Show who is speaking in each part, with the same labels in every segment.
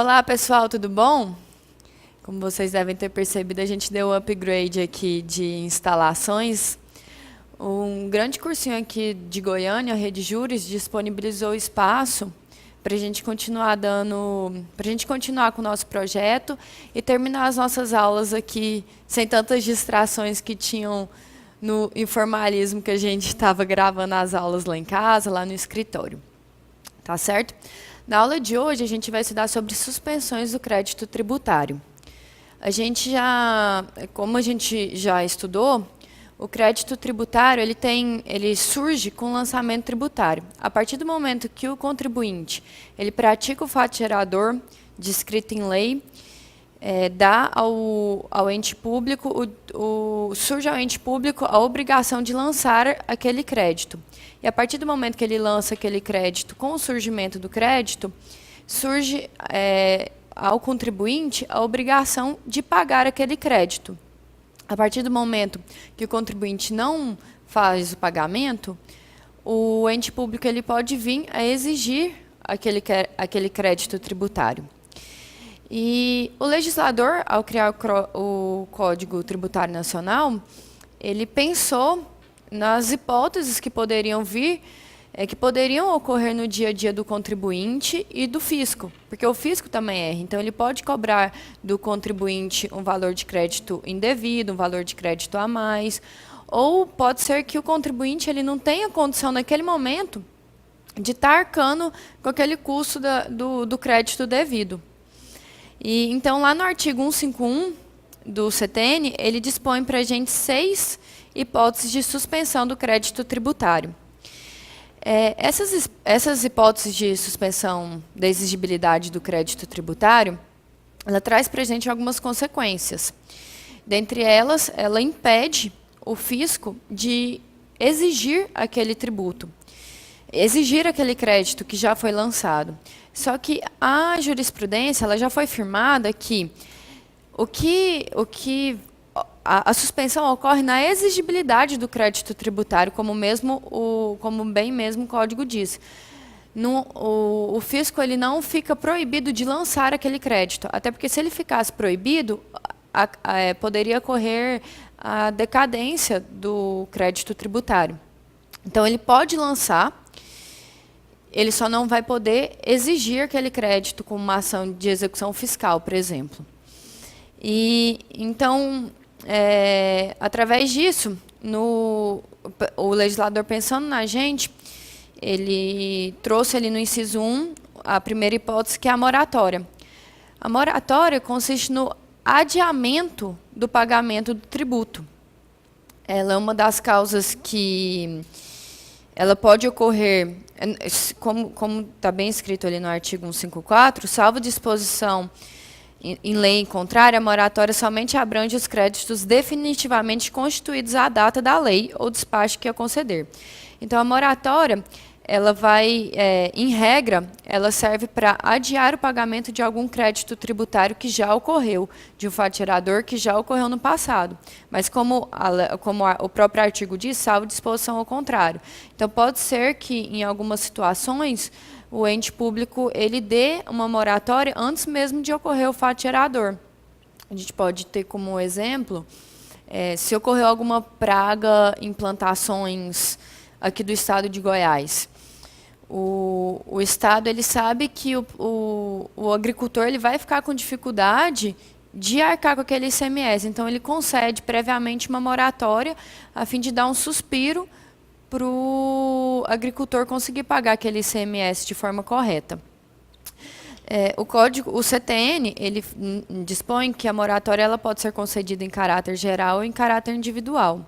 Speaker 1: Olá, pessoal, tudo bom? Como vocês devem ter percebido, a gente deu um upgrade aqui de instalações. Um grande cursinho aqui de Goiânia, a Rede Júris, disponibilizou espaço para a gente continuar com o nosso projeto e terminar as nossas aulas aqui sem tantas distrações que tinham no informalismo que a gente estava gravando as aulas lá em casa, lá no escritório. Tá certo? Na aula de hoje, a gente vai estudar sobre suspensões do crédito tributário. Como a gente já estudou, o crédito tributário ele surge com o lançamento tributário. A partir do momento que o contribuinte ele pratica o fato gerador descrito em lei, dá ao ente público, surge ao ente público a obrigação de lançar aquele crédito. E a partir do momento que ele lança aquele crédito, com o surgimento do crédito, surge ao contribuinte a obrigação de pagar aquele crédito. A partir do momento que o contribuinte não faz o pagamento, o ente público ele pode vir a exigir aquele crédito tributário. E o legislador, ao criar o Código Tributário Nacional, ele pensou nas hipóteses que poderiam que poderiam ocorrer no dia a dia do contribuinte e do fisco, porque o fisco também erra. Então, ele pode cobrar do contribuinte um valor de crédito indevido, um valor de crédito a mais, ou pode ser que o contribuinte ele não tenha condição naquele momento de estar arcando com aquele custo do crédito devido. E, então, lá no artigo 151 do CTN, ele dispõe para a gente 6 hipóteses de suspensão do crédito tributário. Essas hipóteses de suspensão da exigibilidade do crédito tributário, ela traz para a gente algumas consequências. Dentre elas, ela impede o fisco de exigir aquele tributo, exigir aquele crédito que já foi lançado. Só que a jurisprudência ela já foi firmada que a suspensão ocorre na exigibilidade do crédito tributário, como bem mesmo o código diz. O fisco ele não fica proibido de lançar aquele crédito, até porque se ele ficasse proibido, poderia ocorrer a decadência do crédito tributário. Então, ele pode lançar, ele só não vai poder exigir aquele crédito com uma ação de execução fiscal, por exemplo. E, então, através disso, o legislador, pensando na gente, ele trouxe ali no inciso 1 a primeira hipótese, que é a moratória. A moratória consiste no adiamento do pagamento do tributo. Ela é uma das causas que ela pode ocorrer, como está bem escrito ali no artigo 154, salvo disposição em lei contrária, a moratória somente abrange os créditos definitivamente constituídos à data da lei ou despacho que a conceder. Então, a moratória, ela vai, em regra, ela serve para adiar o pagamento de algum crédito tributário que já ocorreu, de um fato gerador que já ocorreu no passado. Mas como o próprio artigo diz, salvo disposição ao contrário. Então, pode ser que, em algumas situações, o ente público ele dê uma moratória antes mesmo de ocorrer o fato gerador. A gente pode ter como exemplo, se ocorreu alguma praga em plantações aqui do estado de Goiás. O estado ele sabe que o agricultor ele vai ficar com dificuldade de arcar com aquele ICMS. Então, ele concede previamente uma moratória a fim de dar um suspiro para o agricultor conseguir pagar aquele ICMS de forma correta. O CTN, ele dispõe que a moratória ela pode ser concedida em caráter geral ou em caráter individual.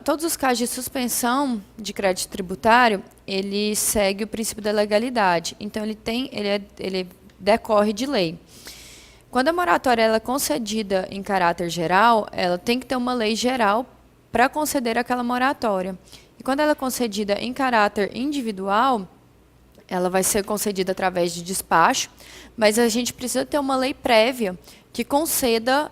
Speaker 1: Todos os casos de suspensão de crédito tributário, ele segue o princípio da legalidade. Então, ele decorre de lei. Quando a moratória ela é concedida em caráter geral, ela tem que ter uma lei geral para conceder aquela moratória. E quando ela é concedida em caráter individual, ela vai ser concedida através de despacho, mas a gente precisa ter uma lei prévia que conceda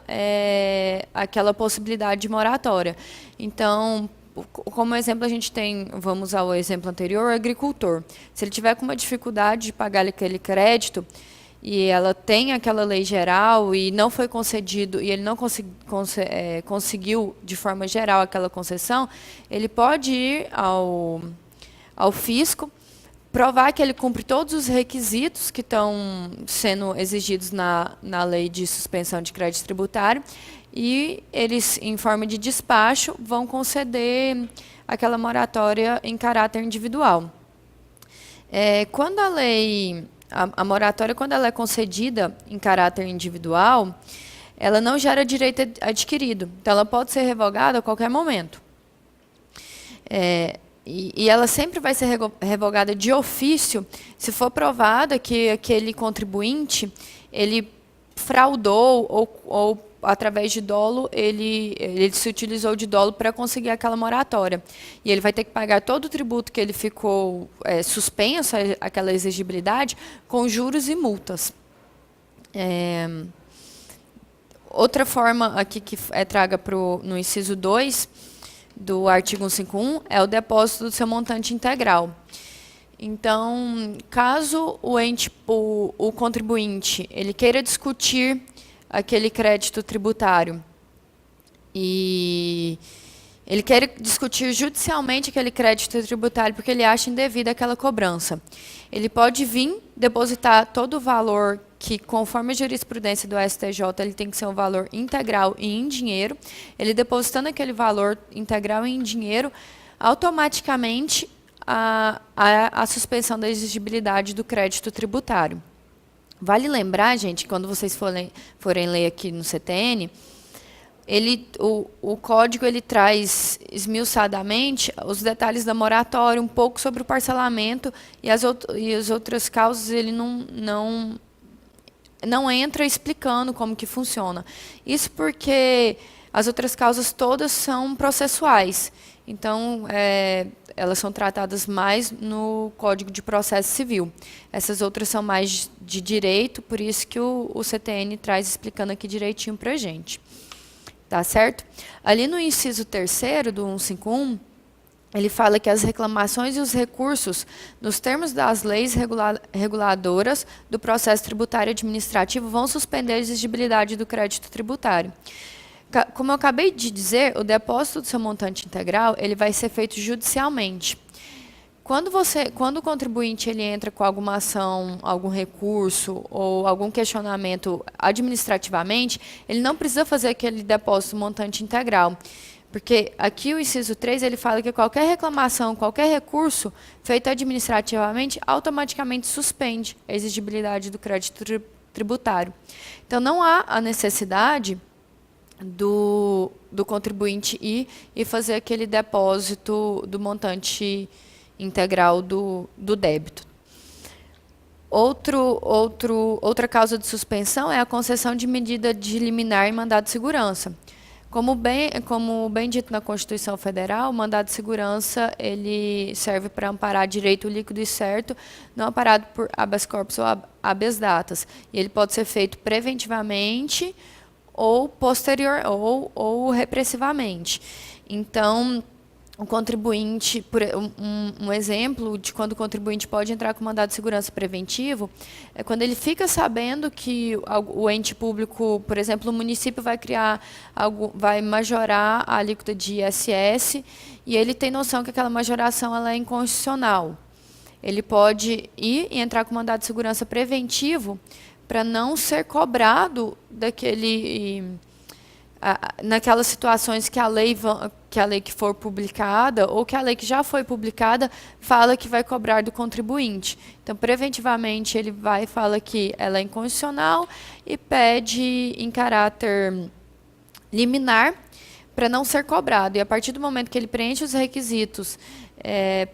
Speaker 1: aquela possibilidade de moratória. Então, como exemplo, a gente tem, vamos usar o exemplo anterior, o agricultor. Se ele tiver com uma dificuldade de pagar aquele crédito, e ela tem aquela lei geral e não foi concedido, e ele não conseguiu, de forma geral, aquela concessão, ele pode ir ao fisco, provar que ele cumpre todos os requisitos que estão sendo exigidos na lei de suspensão de crédito tributário, e eles, em forma de despacho, vão conceder aquela moratória em caráter individual. Quando a lei... A moratória, quando ela é concedida em caráter individual, ela não gera direito adquirido. Então, ela pode ser revogada a qualquer momento. E ela sempre vai ser revogada de ofício se for provada que aquele contribuinte ele fraudou ou através de dolo, ele se utilizou de dolo para conseguir aquela moratória. E ele vai ter que pagar todo o tributo que ele ficou suspenso, aquela exigibilidade, com juros e multas. Outra forma aqui que é traga no inciso 2 do artigo 151 é o depósito do seu montante integral. Então, caso o contribuinte ele queira discutir aquele crédito tributário e ele quer discutir judicialmente aquele crédito tributário porque ele acha indevida aquela cobrança, ele pode vir depositar todo o valor que, conforme a jurisprudência do STJ, ele tem que ser um valor integral e em dinheiro. Ele depositando aquele valor integral e em dinheiro, automaticamente a suspensão da exigibilidade do crédito tributário. Vale lembrar, gente, quando vocês forem ler aqui no CTN, o código ele traz esmiuçadamente os detalhes da moratória, um pouco sobre o parcelamento, e as outras causas ele não entra explicando como que funciona. Isso porque as outras causas todas são processuais. Então, elas são tratadas mais no Código de Processo Civil. Essas outras são mais de direito, por isso que o CTN traz explicando aqui direitinho para a gente. Tá certo? Ali no inciso 3º do 151, ele fala que as reclamações e os recursos, nos termos das leis reguladoras do processo tributário administrativo, vão suspender a exigibilidade do crédito tributário. Como eu acabei de dizer, o depósito do seu montante integral ele vai ser feito judicialmente. Quando o contribuinte ele entra com alguma ação, algum recurso ou algum questionamento administrativamente, ele não precisa fazer aquele depósito montante integral. Porque aqui o inciso 3 ele fala que qualquer reclamação, qualquer recurso feito administrativamente, automaticamente suspende a exigibilidade do crédito tributário. Então, não há a necessidade do contribuinte ir e fazer aquele depósito do montante integral do débito. Outra causa de suspensão é a concessão de medida de liminar em mandado de segurança. Como bem dito na Constituição Federal, o mandado de segurança ele serve para amparar direito líquido e certo, não amparado por habeas corpus ou habeas datas. E ele pode ser feito preventivamente ou posterior ou repressivamente. Então, o contribuinte, um exemplo de quando o contribuinte pode entrar com mandado de segurança preventivo é quando ele fica sabendo que o ente público, por exemplo, o município vai majorar a alíquota de ISS e ele tem noção que aquela majoração ela é inconstitucional. Ele pode ir e entrar com mandado de segurança preventivo para não ser cobrado naquelas situações que a lei que for publicada ou que a lei que já foi publicada fala que vai cobrar do contribuinte. Então, preventivamente, ele vai e fala que ela é inconstitucional e pede em caráter liminar para não ser cobrado. E a partir do momento que ele preenche os requisitos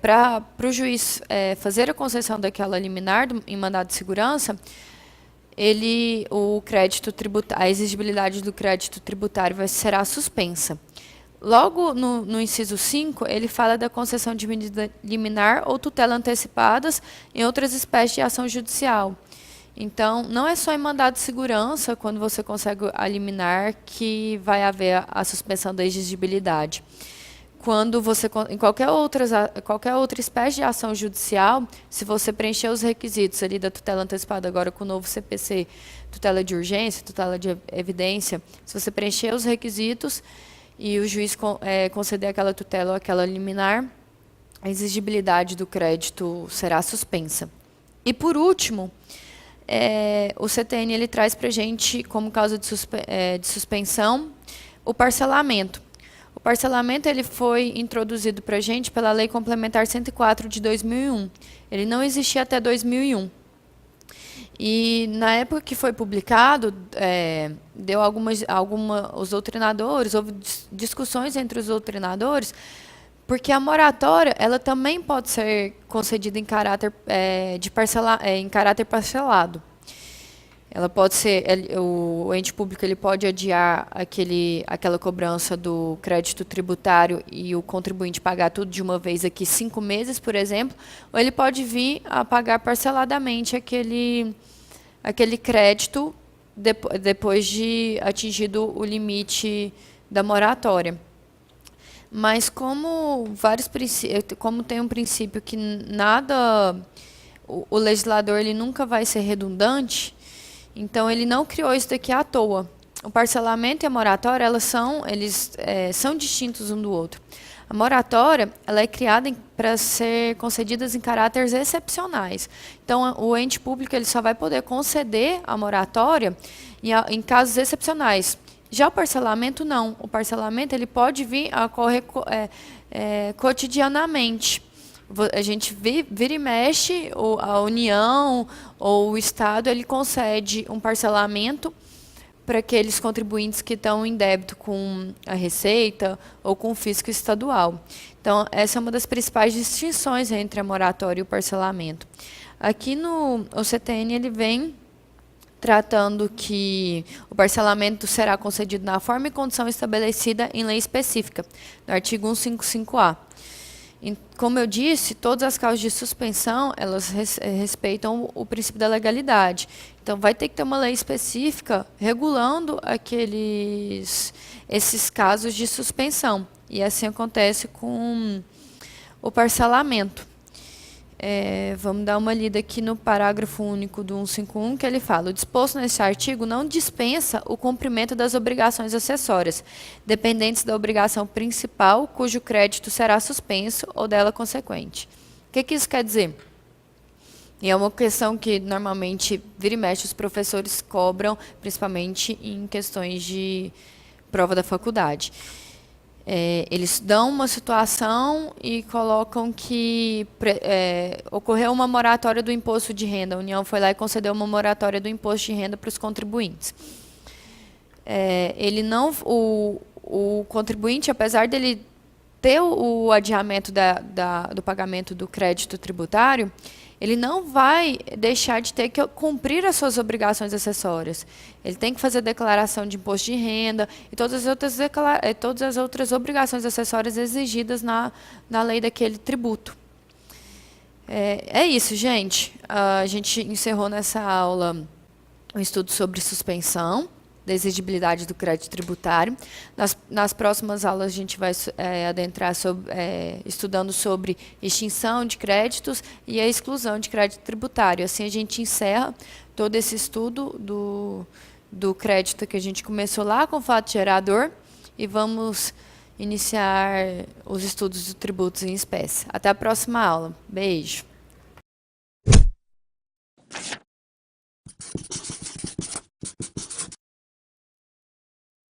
Speaker 1: para o juiz fazer a concessão daquela liminar em mandado de segurança, a exigibilidade do crédito tributário será suspensa. Logo no inciso 5, ele fala da concessão de medida liminar ou tutela antecipadas em outras espécies de ação judicial. Então, não é só em mandado de segurança, quando você consegue a liminar, que vai haver a suspensão da exigibilidade. quando você, em qualquer outra espécie de ação judicial, se você preencher os requisitos ali da tutela antecipada agora com o novo CPC, tutela de urgência, tutela de evidência, se você preencher os requisitos e o juiz conceder aquela tutela ou aquela liminar, a exigibilidade do crédito será suspensa. E, por último, o CTN ele traz para a gente, como causa de suspensão, o parcelamento. O parcelamento ele foi introduzido para a gente pela Lei Complementar 104 de 2001. Ele não existia até 2001. E, na época que foi publicado, deu os doutrinadores, houve discussões entre os doutrinadores, porque a moratória ela também pode ser concedida em caráter, em caráter parcelado. Ela pode ser, o ente público ele pode adiar aquela cobrança do crédito tributário e o contribuinte pagar tudo de uma vez aqui 5 meses, por exemplo, ou ele pode vir a pagar parceladamente aquele crédito depois de atingido o limite da moratória. Mas como tem um princípio que o legislador ele nunca vai ser redundante, então ele não criou isso daqui à toa. O parcelamento e a moratória eles são distintos um do outro. A moratória ela é criada para ser concedidas em caráteres excepcionais. Então o ente público ele só vai poder conceder a moratória em casos excepcionais. Já o parcelamento, não. O parcelamento ele pode vir a ocorrer cotidianamente. A gente vira e mexe, a União ou o Estado ele concede um parcelamento para aqueles contribuintes que estão em débito com a Receita ou com o fisco estadual. Então, essa é uma das principais distinções entre a moratória e o parcelamento. Aqui o CTN ele vem tratando que o parcelamento será concedido na forma e condição estabelecida em lei específica, no artigo 155-A. Como eu disse, todas as causas de suspensão, elas respeitam o princípio da legalidade. Então, vai ter que ter uma lei específica regulando esses casos de suspensão. E assim acontece com o parcelamento. Vamos dar uma lida aqui no parágrafo único do 151, que ele fala: o disposto neste artigo não dispensa o cumprimento das obrigações acessórias, dependentes da obrigação principal, cujo crédito será suspenso, ou dela consequente. O que isso quer dizer? E é uma questão que, normalmente, vira e mexe, os professores cobram, principalmente em questões de prova da faculdade. Eles dão uma situação e colocam que ocorreu uma moratória do imposto de renda. A União foi lá e concedeu uma moratória do imposto de renda para os contribuintes. O contribuinte, apesar dele ter o adiamento do pagamento do crédito tributário, ele não vai deixar de ter que cumprir as suas obrigações acessórias. Ele tem que fazer declaração de imposto de renda e todas as outras obrigações acessórias exigidas na lei daquele tributo. É isso, gente. A gente encerrou nessa aula um estudo sobre suspensão da exigibilidade do crédito tributário. Nas próximas aulas, a gente vai adentrar estudando sobre extinção de créditos e a exclusão de crédito tributário. Assim, a gente encerra todo esse estudo do crédito que a gente começou lá com o fato gerador e vamos iniciar os estudos de tributos em espécie. Até a próxima aula. Beijo.